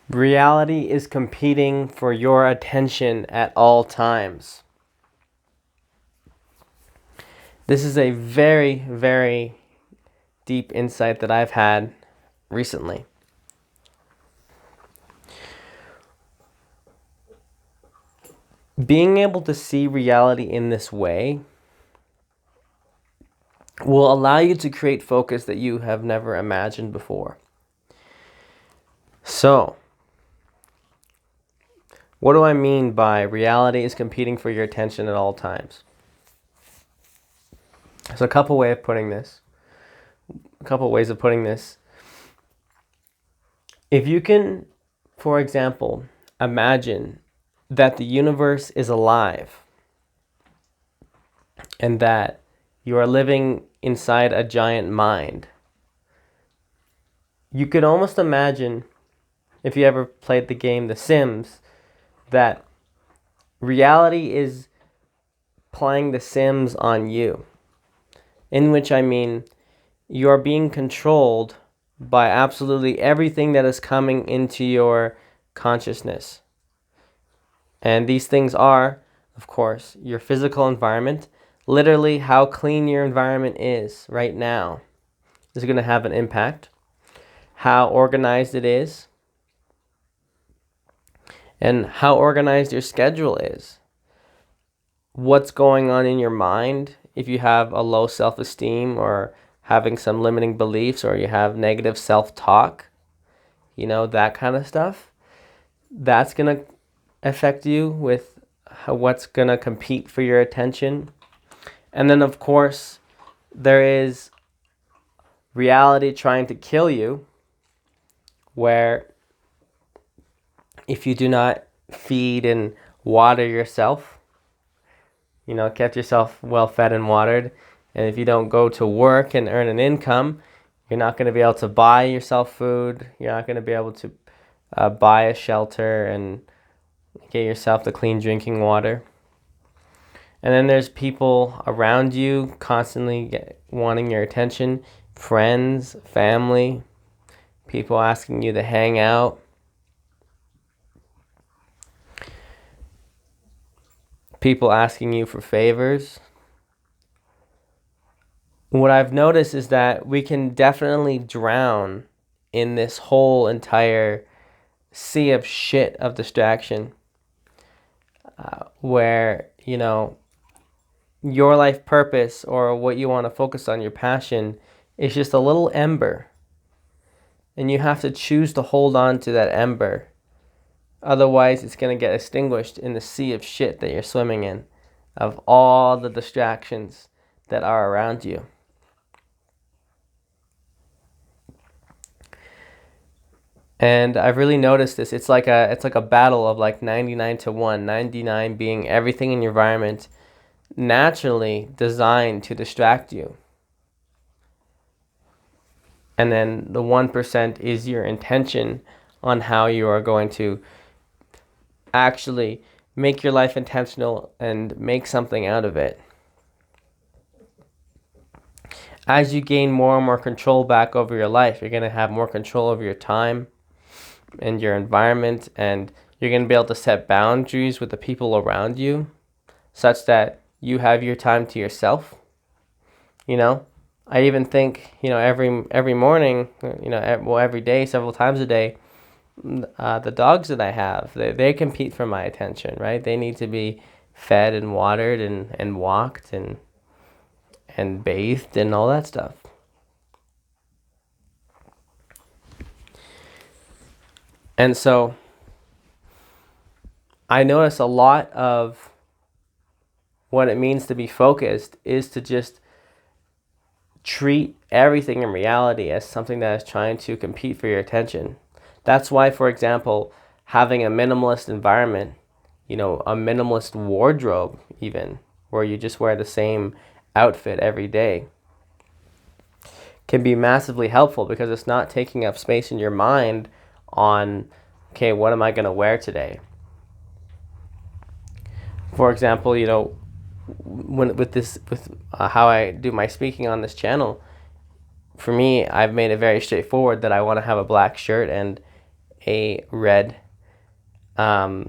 Reality is competing for your attention at all times. This is a very, very deep insight that I've had recently. Being able to see reality in this way will allow you to create focus that you have never imagined before. So, what do I mean by reality is competing for your attention at all times? There's a couple ways of putting this. If you can, for example, imagine that the universe is alive and that you are living inside a giant mind, you could almost imagine, if you ever played the game The Sims, that reality is playing The Sims on you. In which I mean, you are being controlled by absolutely everything that is coming into your consciousness. And these things are, of course, your physical environment. Literally, how clean your environment is right now is going to have an impact. How organized it is, and how organized your schedule is. What's going on in your mind if you have a low self-esteem or having some limiting beliefs, or you have negative self-talk, that kind of stuff. That's going to affect you with what's going to compete for your attention. And then, of course, there is reality trying to kill you, where if you do not feed and water yourself, kept yourself well fed and watered, and if you don't go to work and earn an income, you're not going to be able to buy yourself food. You're not going to be able to buy a shelter and get yourself the clean drinking water. And then there's people around you constantly wanting your attention, friends, family, people asking you to hang out. People asking you for favors. What I've noticed is that we can definitely drown in this whole entire sea of shit of distraction, where, your life purpose or what you want to focus on, your passion, is just a little ember. And you have to choose to hold on to that ember. Otherwise, it's going to get extinguished in the sea of shit that you're swimming in, of all the distractions that are around you. And I've really noticed this. It's like a battle of like 99 to 1, 99 being everything in your environment naturally designed to distract you. And then the 1% is your intention on how you are going to actually make your life intentional and make something out of it. As you gain more and more control back over your life, you're going to have more control over your time and your environment, and you're going to be able to set boundaries with the people around you such that you have your time to yourself. I even think, every morning, every day, several times a day, the dogs that I have, they compete for my attention, right? They need to be fed and watered and walked and bathed and all that stuff. And so I notice a lot of what it means to be focused is to just treat everything in reality as something that is trying to compete for your attention. That's why, for example, having a minimalist environment, a minimalist wardrobe even, where you just wear the same outfit every day, can be massively helpful because it's not taking up space in your mind on, okay, what am I going to wear today? For example, with how I do my speaking on this channel, for me, I've made it very straightforward that I want to have a black shirt and a red a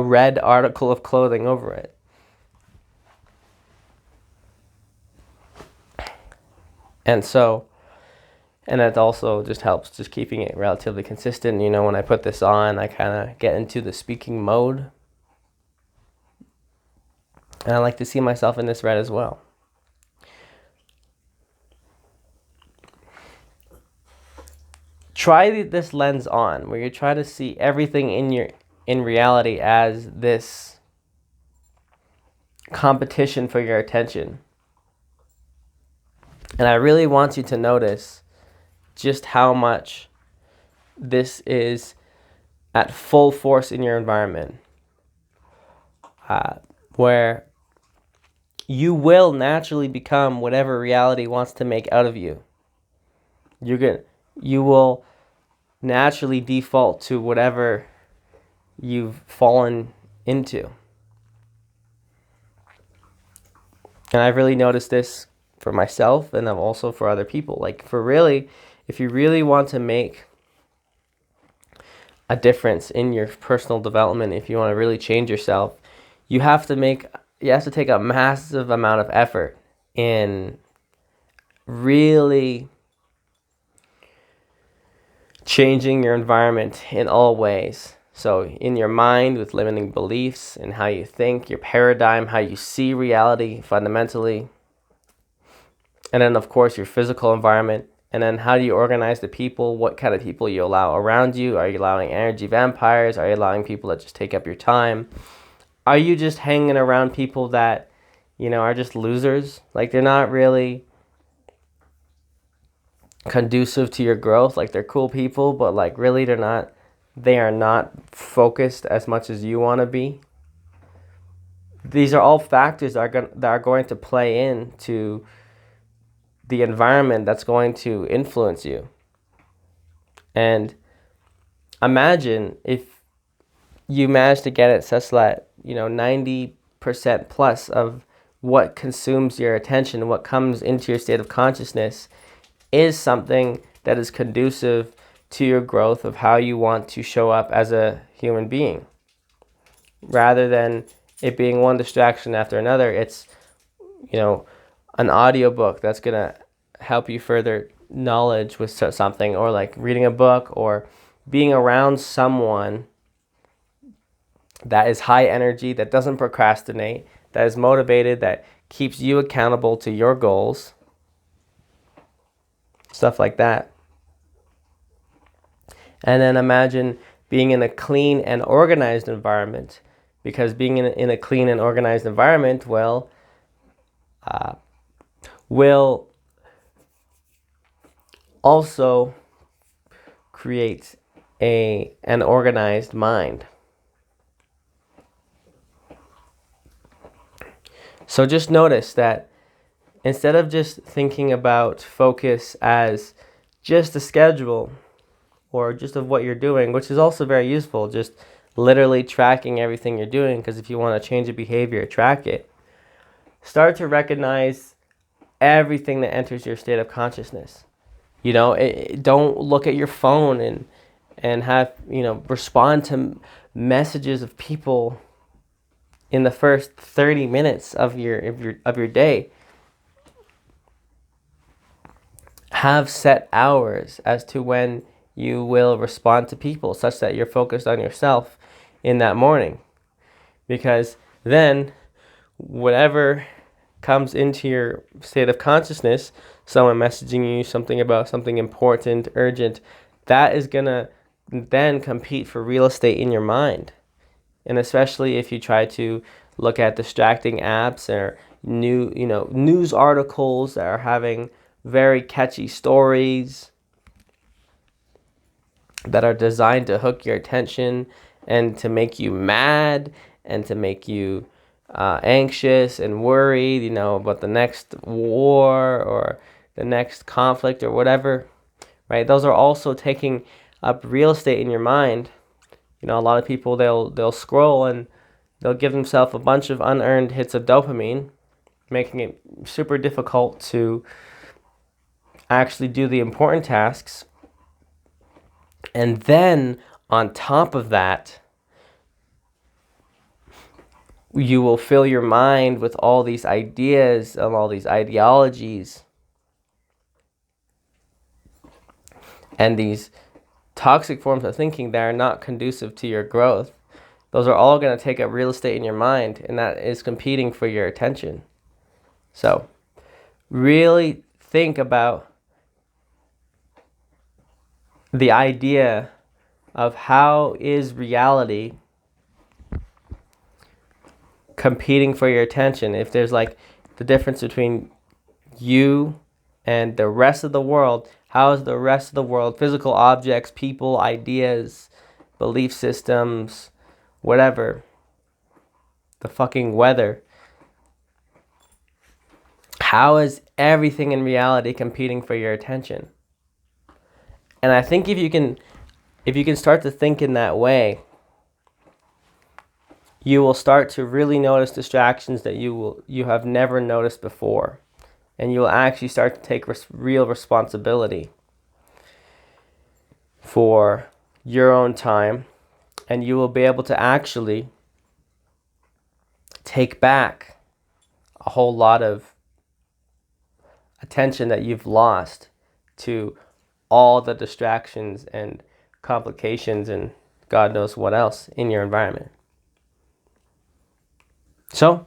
red article of clothing over it. And that also just helps just keeping it relatively consistent. You know, when I put this on, I kind of get into the speaking mode. And I like to see myself in this red as well. Try this lens on, where you try to see everything in reality as this competition for your attention. And I really want you to notice just how much this is at full force in your environment, where you will naturally become whatever reality wants to make out of you. You will naturally default to whatever you've fallen into. And I've really noticed this for myself, and also for other people. Like, if you really want to make a difference in your personal development, if you want to really change yourself, you have to take a massive amount of effort in really changing your environment in all ways. So in your mind, with limiting beliefs, and how you think, your paradigm, how you see reality fundamentally. And then, of course, your physical environment. And then how do you organize the people? What kind of people you allow around you? Are you allowing energy vampires? Are you allowing people that just take up your time? Are you just hanging around people that, are just losers? Like, they're not really conducive to your growth. Like, they're cool people, but like really they are not focused as much as you want to be. These are all factors that are going to play into the environment that's going to influence you. And imagine if you manage to get it such that 90% plus of what consumes your attention, what comes into your state of consciousness, is something that is conducive to your growth of how you want to show up as a human being. Rather than it being one distraction after another, it's an audiobook that's going to help you further knowledge with something, or like reading a book, or being around someone that is high energy, that doesn't procrastinate, that is motivated, that keeps you accountable to your goals. Stuff like that. And then imagine being in a clean and organized environment, because being in a clean and organized environment will also create an organized mind. So just notice that instead of just thinking about focus as just a schedule or just of what you're doing, which is also very useful, just literally tracking everything you're doing, because if you want to change a behavior, track it. Start to recognize everything that enters your state of consciousness. Don't look at your phone and have, respond to messages of people in the first 30 minutes of your day. Have set hours as to when you will respond to people, such that you're focused on yourself in that morning. Because then whatever comes into your state of consciousness, someone messaging you something about something important, urgent, that is going to then compete for real estate in your mind. And especially if you try to look at distracting apps or news articles that are having very catchy stories that are designed to hook your attention and to make you mad and to make you anxious and worried, about the next war or the next conflict or whatever, right? Those are also taking up real estate in your mind. A lot of people, they'll scroll and they'll give themselves a bunch of unearned hits of dopamine, making it super difficult to actually do the important tasks. And then on top of that, you will fill your mind with all these ideas and all these ideologies and these toxic forms of thinking that are not conducive to your growth. Those are all going to take up real estate in your mind, and that is competing for your attention. So really think about the idea of how is reality competing for your attention. If there's like the difference between you and the rest of the world, how is the rest of the world, physical objects, people, ideas, belief systems, whatever, the fucking weather, how is everything in reality competing for your attention? And I think if you can start to think in that way, you will start to really notice distractions that you have never noticed before. And you will actually start to take real responsibility for your own time. And you will be able to actually take back a whole lot of attention that you've lost to all the distractions and complications and God knows what else in your environment. So,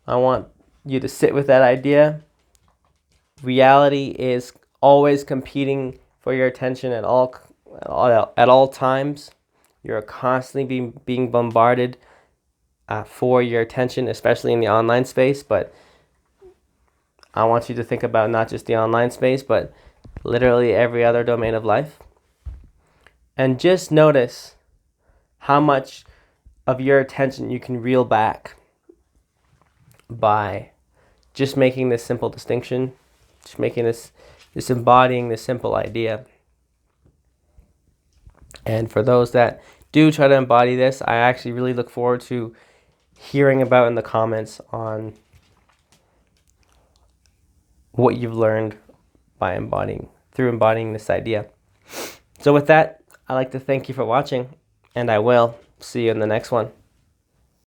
I want you to sit with that idea. Reality is always competing for your attention at all times. You're constantly being bombarded for your attention, especially in the online space. But I want you to think about not just the online space, but literally every other domain of life. And just notice how much of your attention you can reel back by just making this simple distinction, just making this embodying this simple idea. And for those that do try to embody this, I actually really look forward to hearing about in the comments on what you've learned by embodying this idea. So with that, I'd like to thank you for watching, and I will see you in the next one.